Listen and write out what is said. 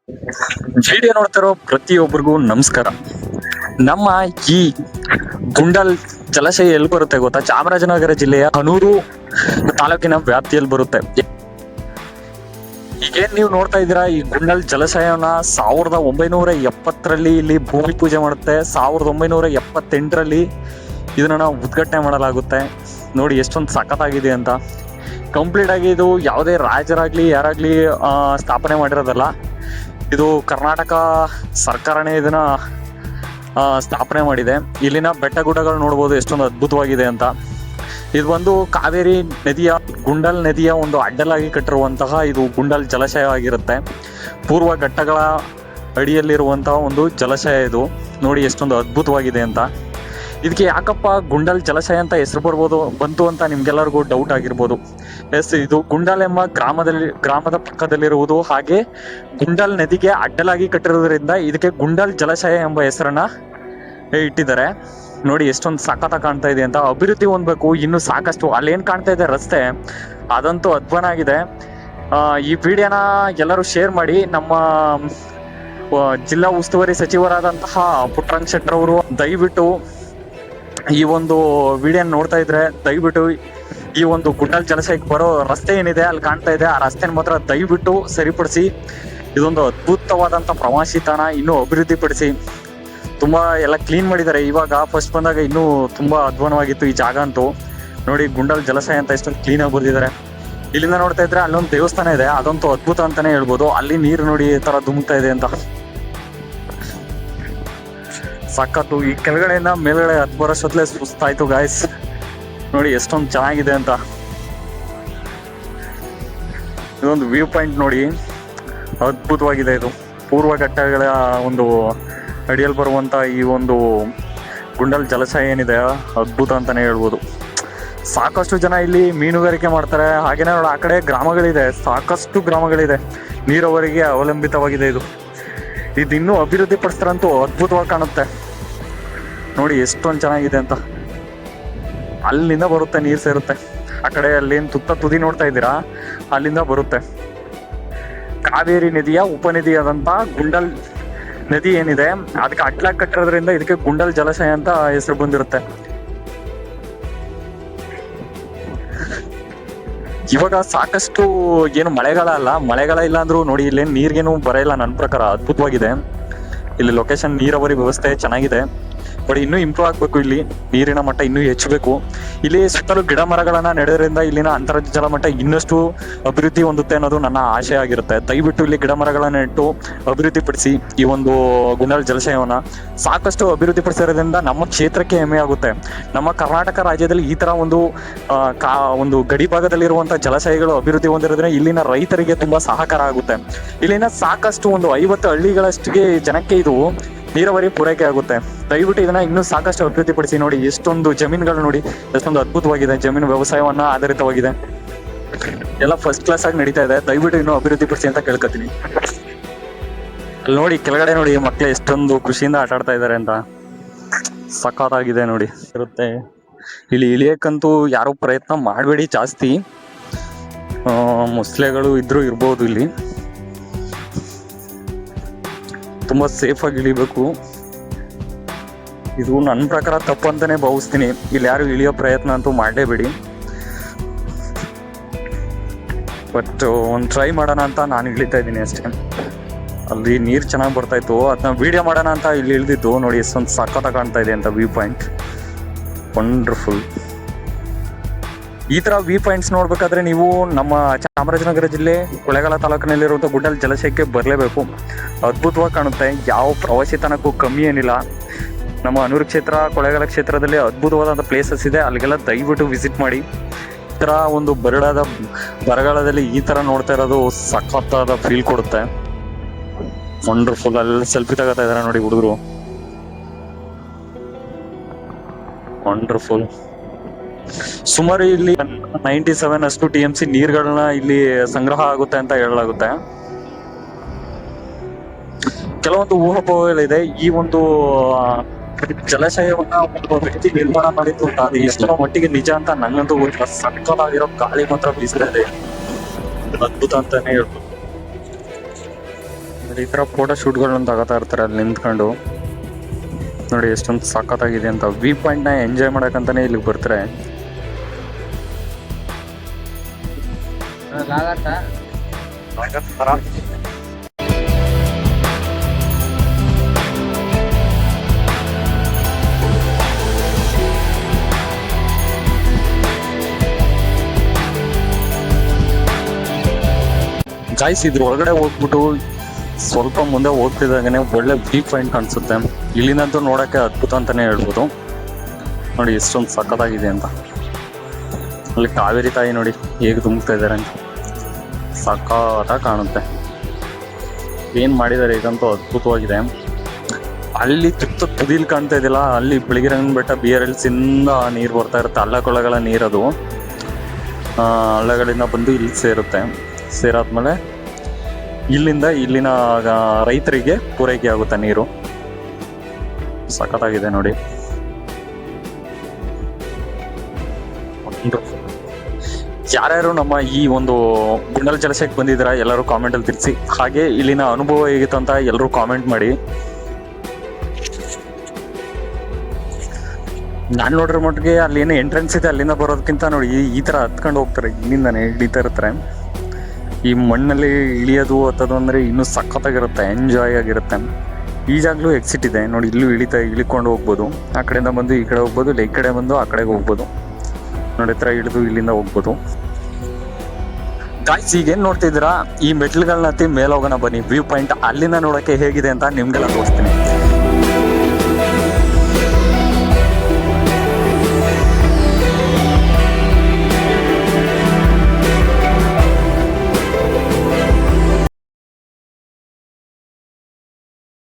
Video ನೋಡ್ತಿರೋ ಪ್ರತಿಯೊಬ್ಬರಿಗೂ ನಮಸ್ಕಾರ. ನಮ್ಮ ಈ ಗುಂಡಲ್ ಜಲಾಶಯ ಎಲ್ಲಿ ಬರುತ್ತೆ ಗೊತ್ತಾ? ಚಾಮರಾಜನಗರ ಜಿಲ್ಲೆಯ ಹನೂರು ತಾಲೂಕಿನ ವ್ಯಾಪ್ತಿಯಲ್ಲಿ ಬರುತ್ತೆ. ಈಗೇನ್ ನೀವು ನೋಡ್ತಾ ಇದ್ದೀರಾ, ಈ ಗುಂಡಲ್ ಜಲಾಶಯವನ್ನ 1970ರಲ್ಲಿ ಇಲ್ಲಿ ಭೂಮಿ ಪೂಜೆ ಮಾಡುತ್ತೆ. 1978ರಲ್ಲಿ ಇದನ್ನ ಉದ್ಘಾಟನೆ ಮಾಡಲಾಗುತ್ತೆ. ನೋಡಿ ಎಷ್ಟೊಂದು ಸಖತ್ತಾಗಿದೆ ಅಂತ. ಕಂಪ್ಲೀಟ್ ಆಗಿ ಇದು ಯಾವುದೇ ರಾಜರಾಗ್ಲಿ ಯಾರಾಗ್ಲಿ ಸ್ಥಾಪನೆ ಮಾಡಿರೋದಲ್ಲ. ಇದು ಕರ್ನಾಟಕ ಸರ್ಕಾರನೇ ಇದನ್ನ ಸ್ಥಾಪನೆ ಮಾಡಿದೆ. ಇಲ್ಲಿನ ಬೆಟ್ಟ ಗುಡ್ಡಗಳು ನೋಡ್ಬೋದು ಎಷ್ಟೊಂದು ಅದ್ಭುತವಾಗಿದೆ ಅಂತ. ಇದು ಒಂದು ಕಾವೇರಿ ನದಿಯ ಗುಂಡಲ್ ನದಿಯ ಒಂದು ಅಡ್ಡಲಾಗಿ ಕಟ್ಟಿರುವಂತಹ ಇದು ಗುಂಡಲ್ ಜಲಾಶಯ ಆಗಿರುತ್ತೆ. ಪೂರ್ವ ಘಟ್ಟಗಳ ಅಡಿಯಲ್ಲಿರುವಂತಹ ಒಂದು ಜಲಾಶಯ ಇದು. ನೋಡಿ ಎಷ್ಟೊಂದು ಅದ್ಭುತವಾಗಿದೆ ಅಂತ. ಇದಕ್ಕೆ ಯಾಕಪ್ಪ ಗುಂಡಲ್ ಜಲಾಶಯ ಅಂತ ಹೆಸರು ಬಂತು ಅಂತ ನಿಮ್ಗೆಲ್ಲರಿಗೂ ಡೌಟ್ ಆಗಿರ್ಬೋದು. ಎಸ್, ಇದು ಗುಂಡಲ್ ಎಂಬ ಗ್ರಾಮದ ಪಕ್ಕದಲ್ಲಿರುವುದು. ಹಾಗೆ ಗುಂಡಲ್ ನದಿಗೆ ಅಡ್ಡಲಾಗಿ ಕಟ್ಟಿರೋದ್ರಿಂದ ಇದಕ್ಕೆ ಗುಂಡಲ್ ಜಲಾಶಯ ಎಂಬ ಹೆಸರನ್ನ ಇಟ್ಟಿದ್ದಾರೆ. ನೋಡಿ ಎಷ್ಟೊಂದು ಸಖತ್ತಾಗಿ ಕಾಣ್ತಾ ಇದೆ ಅಂತ. ಅಭಿವೃದ್ಧಿ ಹೊಂದಬೇಕು ಇನ್ನು ಸಾಕಷ್ಟು. ಅಲ್ಲೇನ್ ಕಾಣ್ತಾ ಇದೆ ರಸ್ತೆ, ಅದಂತೂ ಅದ್ಭುತ ಆಗಿದೆ. ಈ ವಿಡಿಯೋನ ಎಲ್ಲರೂ ಶೇರ್ ಮಾಡಿ. ನಮ್ಮ ಜಿಲ್ಲಾ ಉಸ್ತುವಾರಿ ಸಚಿವರಾದಂತಹ ಪುಟ್ಟರಂಗ ಶೆಟ್ಟರ್ ಅವರು ದಯವಿಟ್ಟು ಈ ಒಂದು ವಿಡಿಯೋ ನೋಡ್ತಾ ಇದ್ರೆ ದಯವಿಟ್ಟು ಈ ಒಂದು ಗುಂಡಲ್ ಜಲಾಶಯಕ್ಕೆ ಬರೋ ರಸ್ತೆ ಏನಿದೆ ಅಲ್ಲಿ ಕಾಣ್ತಾ ಇದೆ, ಆ ರಸ್ತೆನ ಮಾತ್ರ ದಯವಿಟ್ಟು ಸರಿಪಡಿಸಿ. ಇದೊಂದು ಅದ್ಭುತವಾದಂಥ ಪ್ರವಾಸಿ ತಾಣ ಇನ್ನೂ ಅಭಿವೃದ್ಧಿ ಪಡಿಸಿ. ತುಂಬಾ ಎಲ್ಲ ಕ್ಲೀನ್ ಮಾಡಿದ್ದಾರೆ. ಇವಾಗ ಫಸ್ಟ್ ಬಂದಾಗ ಇನ್ನೂ ತುಂಬಾ ಅಧ್ವಾನವಾಗಿತ್ತು ಈ ಜಾಗ ಅಂತೂ. ನೋಡಿ ಗುಂಡಲ್ ಜಲಾಶಯ ಅಂತ ಎಷ್ಟೊಂದು ಕ್ಲೀನ್ ಆಗಿ ಬರ್ದಿದ್ದಾರೆ. ಇಲ್ಲಿಂದ ನೋಡ್ತಾ ಇದ್ರೆ ಅಲ್ಲೊಂದು ದೇವಸ್ಥಾನ ಇದೆ, ಅದಂತೂ ಅದ್ಭುತ ಅಂತಾನೆ ಹೇಳ್ಬೋದು. ಅಲ್ಲಿ ನೀರು ನೋಡಿ ಈ ತರ ಧುಮುಕ್ತಾ ಇದೆ ಅಂತ ಸಖತ್ತು. ಈ ಕೆಳಗಡೆಯಿಂದ ಮೇಲ್ಗಡೆ ಹತ್ತು ಬರೋಷ್ಟೊತ್ತಲೇ ಸುಸ್ತಾಯ್ತು ಗಾಯ್ಸ್. ನೋಡಿ ಎಷ್ಟೊಂದು ಚೆನ್ನಾಗಿದೆ ಅಂತ. ಇದೊಂದು ವ್ಯೂ ಪಾಯಿಂಟ್ ನೋಡಿ, ಅದ್ಭುತವಾಗಿದೆ ಇದು. ಪೂರ್ವ ಘಟ್ಟಗಳ ಒಂದು ಅಡಿಯಲ್ಲಿ ಬರುವಂತ ಈ ಒಂದು ಗುಂಡಲ್ ಜಲಾಶಯ ಏನಿದೆ ಅದ್ಭುತ ಅಂತಾನೆ ಹೇಳ್ಬೋದು. ಸಾಕಷ್ಟು ಜನ ಇಲ್ಲಿ ಮೀನುಗಾರಿಕೆ ಮಾಡ್ತಾರೆ. ಹಾಗೇನೆ ನೋಡಿ ಆ ಕಡೆ ಗ್ರಾಮಗಳಿದೆ, ಸಾಕಷ್ಟು ಗ್ರಾಮಗಳಿದೆ. ನೀರಾವರಿಗೆ ಅವಲಂಬಿತವಾಗಿದೆ ಇದು. ಇನ್ನೂ ಅಭಿವೃದ್ಧಿ ಪಡಿಸ್ತಾರಂತೂ ಅದ್ಭುತವಾಗಿ ಕಾಣುತ್ತೆ. ನೋಡಿ ಎಷ್ಟೊಂದು ಚೆನ್ನಾಗಿದೆ ಅಂತ. ಅಲ್ಲಿಂದ ಬರುತ್ತೆ, ನೀರು ಸೇರುತ್ತೆ ಆ ಕಡೆ. ಅಲ್ಲೇನು ತುದಿ ನೋಡ್ತಾ ಇದ್ದೀರಾ, ಅಲ್ಲಿಂದ ಬರುತ್ತೆ. ಕಾವೇರಿ ನದಿಯ ಉಪನದಿಯಾದಂಥ ಗುಂಡಲ್ ನದಿ ಏನಿದೆ ಅದಕ್ಕೆ ಅಡ್ಲಾಗಿ ಕಟ್ಟಿರೋದ್ರಿಂದ ಇದಕ್ಕೆ ಗುಂಡಲ್ ಜಲಾಶಯ ಅಂತ ಹೆಸರು ಬಂದಿರುತ್ತೆ. ಇವಾಗ ಸಾಕಷ್ಟು ಏನು ಮಳೆಗಾಲ ಅಲ್ಲ, ಮಳೆಗಾಲ ಇಲ್ಲ ಅಂದ್ರೂ ನೋಡಿ ಇಲ್ಲೇನು ನೀರಿಗೇನು ಬರ ಇಲ್ಲ. ನನ್ನ ಪ್ರಕಾರ ಅದ್ಭುತವಾಗಿದೆ ಇಲ್ಲಿ ಲೊಕೇಶನ್. ನೀರಾವರಿ ವ್ಯವಸ್ಥೆ ಚೆನ್ನಾಗಿದೆ, ಬಟ್ ಇನ್ನೂ ಇಂಪ್ರೂವ್ ಆಗಬೇಕು. ಇಲ್ಲಿ ನೀರಿನ ಮಟ್ಟ ಇನ್ನೂ ಹೆಚ್ಚಬೇಕು. ಇಲ್ಲಿ ಸುತ್ತಲೂ ಗಿಡ ಮರಗಳನ್ನ ನೆಡೋದ್ರಿಂದ ಇಲ್ಲಿನ ಅಂತರ್ಜಲ ಮಟ್ಟ ಇನ್ನಷ್ಟು ಅಭಿವೃದ್ಧಿ ಹೊಂದುತ್ತೆ ಅನ್ನೋದು ನನ್ನ ಆಶೆ ಆಗಿರುತ್ತೆ. ದಯವಿಟ್ಟು ಇಲ್ಲಿ ಗಿಡ ಮರಗಳನ್ನ ನೆಟ್ಟು ಅಭಿವೃದ್ಧಿ ಪಡಿಸಿ ಈ ಒಂದು ಗುಂಡಲ್ ಜಲಾಶಯವನ್ನ. ಸಾಕಷ್ಟು ಅಭಿವೃದ್ಧಿ ಪಡಿಸಿರೋದ್ರಿಂದ ನಮ್ಮ ಕ್ಷೇತ್ರಕ್ಕೆ ಹೆಮ್ಮೆ ಆಗುತ್ತೆ. ನಮ್ಮ ಕರ್ನಾಟಕ ರಾಜ್ಯದಲ್ಲಿ ಈ ತರ ಒಂದು ಗಡಿ ಭಾಗದಲ್ಲಿರುವಂತ ಜಲಾಶಯಗಳು ಅಭಿವೃದ್ಧಿ ಹೊಂದಿರೋದ್ರಿಂದ ಇಲ್ಲಿನ ರೈತರಿಗೆ ತುಂಬಾ ಸಹಕಾರ ಆಗುತ್ತೆ. ಇಲ್ಲಿನ ಸಾಕಷ್ಟು ಒಂದು 50 ಹಳ್ಳಿಗಳಷ್ಟಿಗೆ ಜನಕ್ಕೆ ಇದು ನೀರಾವರಿ ಪೂರೈಕೆ ಆಗುತ್ತೆ. ದಯವಿಟ್ಟು ಇದನ್ನ ಇನ್ನೂ ಸಾಕಷ್ಟು ಅಭಿವೃದ್ಧಿ ಪಡಿಸಿ. ನೋಡಿ ಎಷ್ಟೊಂದು ಜಮೀನುಗಳು ನೋಡಿ ಎಷ್ಟೊಂದು ಅದ್ಭುತವಾಗಿದೆ. ಜಮೀನು ವ್ಯವಸಾಯವನ್ನ ಆಧಾರಿತವಾಗಿದೆ, ಎಲ್ಲ ಫಸ್ಟ್ ಕ್ಲಾಸ್ ಆಗಿ ನಡೀತಾ ಇದೆ. ದಯವಿಟ್ಟು ಇನ್ನೂ ಅಭಿವೃದ್ಧಿ ಪಡಿಸಿ ಅಂತ ಕೇಳ್ಕೊತೀನಿ. ಅಲ್ಲಿ ನೋಡಿ ಕೆಳಗಡೆ ನೋಡಿ ಮಕ್ಕಳು ಎಷ್ಟೊಂದು ಖುಷಿಯಿಂದ ಆಟ ಆಡ್ತಾ ಇದ್ದಾರೆ ಅಂತ. ಸಖತ್ತಾಗಿದೆ ನೋಡಿ. ಇರುತ್ತೆ ಇಲ್ಲಿ ಇಳಿಯಕ್ಕಂತೂ ಯಾರು ಪ್ರಯತ್ನ ಮಾಡಬೇಡಿ ಜಾಸ್ತಿ. ಮೊಸಳೆಗಳು ಇದ್ರೂ ಇರ್ಬೋದು. ಇಲ್ಲಿ ತುಂಬಾ ಸೇಫ್ ಆಗಿ ಇಳಿಬೇಕು. ಇದು ನನ್ನ ಪ್ರಕಾರ ತಪ್ಪು ಅಂತಾನೆ ಭಾವಿಸ್ತೀನಿ. ಇಲ್ಲಿ ಯಾರು ಇಳಿಯೋ ಪ್ರಯತ್ನ ಅಂತೂ ಮಾಡಲೇಬೇಡಿ. ಬಟ್ ಒಂದು ಟ್ರೈ ಮಾಡೋಣ ಅಂತ ನಾನು ಇಳಿತಾ ಇದ್ದೀನಿ ಅಷ್ಟೇ. ಅಲ್ಲಿ ನೀರು ಚೆನ್ನಾಗಿ ಬರ್ತಾ ಇತ್ತು, ಅದನ್ನ ವಿಡಿಯೋ ಮಾಡೋಣ ಅಂತ ಇಲ್ಲಿ ಇಳಿದಿದ್ದು. ನೋಡಿ ಎಷ್ಟೊಂದು ಸಖತ್ತಾಗಿ ಕಾಣ್ತಾ ಇದೆ ಅಂತ ವ್ಯೂ ಪಾಯಿಂಟ್. ವಂಡರ್ಫುಲ್. ಈ ತರ ವ್ಯೂ ಪಾಯಿಂಟ್ಸ್ ನೋಡ್ಬೇಕಾದ್ರೆ ನೀವು ನಮ್ಮ ಚಾಮರಾಜನಗರ ಜಿಲ್ಲೆ ಕೊಳ್ಳೇಗಾಲ ತಾಲೂಕಿನಲ್ಲಿರುವಂಥ ಗುಂಡಲ್ ಜಲಾಶಯಕ್ಕೆ ಬರಲೇಬೇಕು. ಅದ್ಭುತವಾಗಿ ಕಾಣುತ್ತೆ. ಯಾವ ಪ್ರವಾಸಿ ತಾಣಕ್ಕೂ ಕಮ್ಮಿ ಏನಿಲ್ಲ. ನಮ್ಮ ಹನೂರು ಕ್ಷೇತ್ರ, ಕೊಳ್ಳೇಗಾಲ ಕ್ಷೇತ್ರದಲ್ಲಿ ಅದ್ಭುತವಾದಂಥ ಪ್ಲೇಸಸ್ ಇದೆ. ಅಲ್ಲಿಗೆಲ್ಲ ದಯವಿಟ್ಟು ವಿಸಿಟ್ ಮಾಡಿ. ಈ ಥರ ಒಂದು ಬರಗಾಲದಲ್ಲಿ ಈ ಥರ ನೋಡ್ತಾ ಇರೋದು ಸಖತ್ತಾದ ಫೀಲ್ ಕೊಡುತ್ತೆ. ವಂಡರ್ಫುಲ್. ಅಲ್ಲಿ ಸೆಲ್ಫಿ ತಗೋತಾ ಇದಾರೆ ನೋಡಿ ಹುಡುಗರು. ವಂಡರ್ಫುಲ್. ಸುಮಾರು ಇಲ್ಲಿ 97 ಅಷ್ಟು TMC ನೀರುಗಳನ್ನ ಇಲ್ಲಿ ಸಂಗ್ರಹ ಆಗುತ್ತೆ ಅಂತ ಹೇಳಲಾಗುತ್ತೆ. ಕೆಲವೊಂದು ಊಹಾಪೋಹಗಳಿದೆ. ಈ ಒಂದು ಜಲಾಶಯವನ್ನ ಒಬ್ಬ ವ್ಯಕ್ತಿ ನಿರ್ಮಾಣ ಮಾಡಿದ್ದು ಅದು ಎಷ್ಟರ ಮಟ್ಟಿಗೆ ನಿಜ ಅಂತ ನಂಗಂತೂ ಗೊತ್ತಿಲ್ಲ. ಸಕ್ಕತ್ತಾಗಿರೋ ಗಾಳಿ ಮಾತ್ರ ಬೀಸ್ತಾ ಇದೆ, ಅದ್ಭುತ ಅಂತಾನೆ ಹೇಳ್ಬೋದು. ಈ ತರ ಫೋಟೋ ಶೂಟ್ಗಳನ್ನ ತಗೋತಾ ಇರ್ತಾರೆ ಅಲ್ಲಿ ನಿಂತ್ಕೊಂಡು. ನೋಡಿ ಎಷ್ಟೊಂದು ಸಖತ್ತಾಗಿದೆ ಅಂತ. ವ್ಯೂ ಪಾಯಿಂಟ್ ನ ಎಂಜಾಯ್ ಮಾಡಕ್ಕಂತಾನೆ ಇಲ್ಲಿಗೆ ಬರ್ತಾರೆ. ಗಾಯ್ಸ್ ಇದ್ರ ಒಳಗಡೆ ಹೋಗ್ಬಿಟ್ಟು ಸ್ವಲ್ಪ ಮುಂದೆ ಹೋಗ್ತಿದ್ದಾಗನೆ ಒಳ್ಳೆ ವ್ಯೂ ಪಾಯಿಂಟ್ ಕಾಣಿಸುತ್ತೆ. ಇಲ್ಲಿನಂತೂ ನೋಡಕ್ಕೆ ಅದ್ಭುತ ಅಂತಾನೆ ಹೇಳ್ಬೋದು. ನೋಡಿ ಎಷ್ಟೊಂದು ಸಖತ್ತಾಗಿದೆ ಅಂತ. ಅಲ್ಲಿ ಕಾವೇರಿ ತಾಯಿ ನೋಡಿ ಹೇಗೆ ಧುಮುಕ್ತಾ ಇದ್ದಾರೆ ಅಂತ, ಸಖತ್ತಾಗಿ ಕಾಣುತ್ತೆ. ಏನ್ ಮಾಡಿದ್ದಾರೆ ಇದಂತೂ ಅದ್ಭುತವಾಗಿದೆ. ಅಲ್ಲಿ ತುದಿಲ್ ಕಾಣ್ತಾ ಇದೆಯಲ್ಲ, ಅಲ್ಲಿ ಬಿಳಿಗಿರಂಗನ ಬೆಟ್ಟ BRLC ಇಂದ ನೀರು ಬರ್ತಾ ಇರುತ್ತೆ. ಹಳ್ಳಕೊಳ್ಳಗಳ ನೀರದು ಹಳ್ಳಗಳಿಂದ ಬಂದು ಇಲ್ಲಿ ಸೇರುತ್ತೆ. ಸೇರಾದ್ಮೇಲೆ ಇಲ್ಲಿನ ರೈತರಿಗೆ ಪೂರೈಕೆ ಆಗುತ್ತೆ ನೀರು. ಸಖತ್ತಾಗಿದೆ ನೋಡಿ. ಯಾರ್ಯಾರು ನಮ್ಮ ಈ ಒಂದು ಗುಂಡಲ್ ಜಲಾಶಯಕ್ಕೆ ಬಂದಿದ್ದೀರಾ ಎಲ್ಲರೂ ಕಾಮೆಂಟ್ ಅಲ್ಲಿ ತಿಳಿಸಿ. ಹಾಗೆ ಇಲ್ಲಿನ ಅನುಭವ ಹೇಗಿತ್ತು ಅಂತ ಎಲ್ಲರೂ ಕಾಮೆಂಟ್ ಮಾಡಿ. ನಾನು ನೋಡಿರೋ ಮಟ್ಟಿಗೆ ಅಲ್ಲಿ ಏನು ಎಂಟ್ರೆನ್ಸ್ ಇದೆ ಅಲ್ಲಿಂದ ಬರೋದಕ್ಕಿಂತ ನೋಡಿ ಈ ತರ ಹತ್ಕೊಂಡು ಹೋಗ್ತಾರೆ, ಇಲ್ಲಿಂದಾನೆ ಹಿಡಿತಾ ಇರ್ತಾರೆ. ಈ ಮಣ್ಣಲ್ಲಿ ಇಳಿಯೋದು ಹತ್ತೋದು ಅಂದ್ರೆ ಇನ್ನೂ ಸಖತ್ತಾಗಿರುತ್ತೆ, ಎಂಜಾಯ್ ಆಗಿರುತ್ತೆ. ಈಜಾಗ್ಲೂ ಎಕ್ಸಿಟ್ ಇದೆ ನೋಡಿ, ಇಲ್ಲೂ ಇಳಿಕೊಂಡು ಹೋಗ್ಬೋದು. ಆ ಕಡೆಯಿಂದ ಬಂದು ಈ ಕಡೆ ಹೋಗ್ಬೋದು, ಇಲ್ಲ ಈ ಕಡೆ ಬಂದು ಆ ಕಡೆಗೆ ಹೋಗ್ಬೋದು. ನೋಡಿ ಹತ್ರ ಇಳಿದು ಇಲ್ಲಿಂದ ಹೋಗ್ಬೋದು. ಗಾಯ್ಸ್ ಈಗ ಏನ್ ನೋಡ್ತಿದ್ದೀರಾ, ಈ ಮೆಟ್ಲುಗಳನ್ನ ಹತ್ತಿ ಮೇಲೆ ಹೋಗೋಣ ಬನ್ನಿ. ವ್ಯೂ ಪಾಯಿಂಟ್ ಅಲ್ಲಿಂದ ನೋಡಕ್ಕೆ ಹೇಗಿದೆ ಅಂತ ನಿಮ್ಗೆಲ್ಲ ತೋರಿಸ್ತೀನಿ.